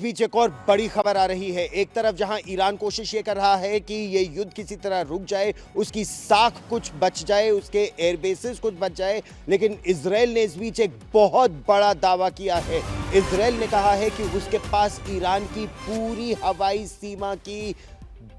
बीच एक और बड़ी खबर आ रही है। एक तरफ जहां ईरान कोशिश ये कर रहा है कि ये युद्ध किसी तरह रुक जाए, उसकी साख कुछ बच जाए, उसके एयरबेसेस कुछ बच जाए, लेकिन इजराइल ने इस बीच एक बहुत बड़ा दावा किया है। इजराइल ने कहा है कि उसके पास ईरान की पूरी हवाई सीमा की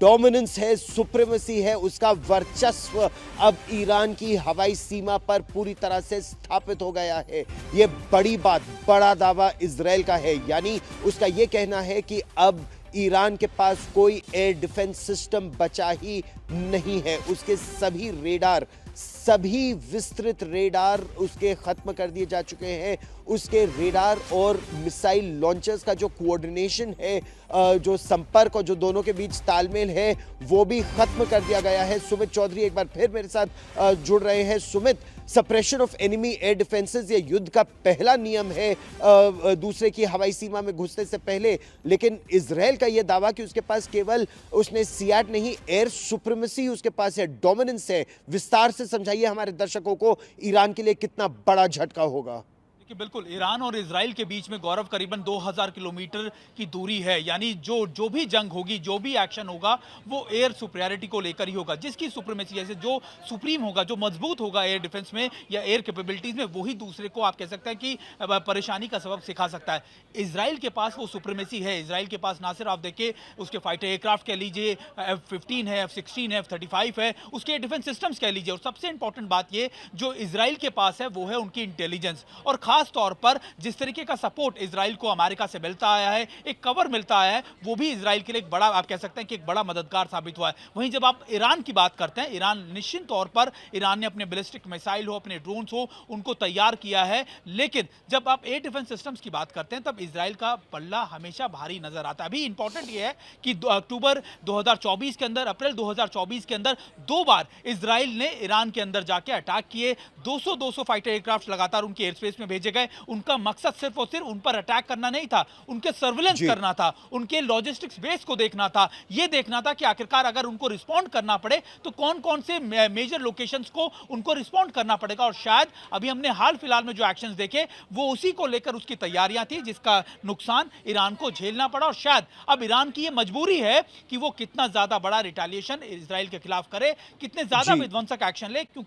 डोमिनेंस है, सुप्रीमेसी है, उसका वर्चस्व अब ईरान की हवाई सीमा पर पूरी तरह से स्थापित हो गया है। यह बड़ी बात, बड़ा दावा इजराइल का है। यानी उसका यह कहना है कि अब ईरान के पास कोई एयर डिफेंस सिस्टम बचा ही नहीं है। उसके सभी रेडार, सभी विस्तृत रेडार उसके खत्म कर दिए जा चुके हैं। उसके रेडार और मिसाइल लॉन्चर्स का जो कोऑर्डिनेशन है, जो संपर्क और जो दोनों के बीच तालमेल है, वो भी खत्म कर दिया गया है। सुमित चौधरी एक बार फिर मेरे साथ जुड़ रहे हैं। Sumit, suppression of enemy air defences ये युद्ध का पहला नियम है दूसरे की हवाई सीमा में घुसने से पहले, लेकिन इजराइल का यह दावा कि उसके पास केवल उसने सियाट नहीं, एयर सुप्रीमेसी उसके पास है, डोमिनेंस है। विस्तार से समझाइए हमारे दर्शकों को, ईरान के लिए कितना बड़ा झटका होगा। कि बिल्कुल ईरान और इजराइल के बीच में गौरव करीबन 2000 किलोमीटर की दूरी है। यानी जो भी जंग होगी, जो भी एक्शन होगा, वो एयर सुप्रियरिटी को लेकर ही होगा। जिसकी सुप्रीमेसी, जैसे जो सुप्रीम होगा, जो मजबूत होगा एयर डिफेंस में या एयर कैपेबिलिटीज में, वही दूसरे को आप कह सकते हैं कि परेशानी का सबब सिखा सकता है। इजराइल के पास वो सुप्रीमेसी है। इजराइल के पास ना सिर्फ आप देखिए उसके फाइटर एयरक्राफ्ट कह लीजिए, F-15 है, F-16 है, F-35 है, उसके डिफेंस सिस्टम्स कह लीजिए, और सबसे इंपॉर्टेंट बात ये जो इजराइल के पास है वो है उनकी इंटेलिजेंस। और खास तौर पर जिस तरीके का सपोर्ट इजराइल को अमेरिका से मिलता आया है, एक कवर मिलता आया है, वो भी इजराइल के लिए एक बड़ा, आप कह सकते हैं कि एक बड़ा मददगार साबित हुआ है। वहीं जब आप ईरान की बात करते हैं, ईरान निश्चित तौर पर, ईरान ने अपने बैलिस्टिक मिसाइल हो, अपने ड्रोन्स हो, उनको तैयार किया है। लेकिन जब आप एयर डिफेंस सिस्टम्स की बात करते हैं, तब इजराइल का पल्ला हमेशा भारी नजर आता है। अभी इंपॉर्टेंट यह है कि अक्टूबर 2024 के अंदर, अप्रैल 2024 के अंदर 2 बार इजराइल ने ईरान के अंदर जाके अटैक किए। 200 फाइटर एयरक्राफ्ट लगातार उनके एयर स्पेस में भेजे गए। उनका मकसद सिर्फ और सिर्फ उन पर अटैक करना नहीं था, उनके सर्विलेंस करना था, उनके लॉजिस्टिक्स बेस को देखना था, यह देखना था कि आखिरकार अगर उनको रिस्पॉन्ड करना पड़े तो कौन कौन से मेजर लोकेशंस को उनको रिस्पॉन्ड करना पड़ेगा। और शायद अभी हमने हाल फिलहाल में जो एक्शंस देखे, वो उसी को लेकर उसकी तैयारियां थी, जिसका नुकसान ईरान को झेलना पड़ा। और शायद अब ईरान की यह मजबूरी है कि वो कितना ज्यादा बड़ा रिटेलिएशन इजराइल के खिलाफ करे, कितने ज्यादा विध्वंसक एक्शन ले, क्योंकि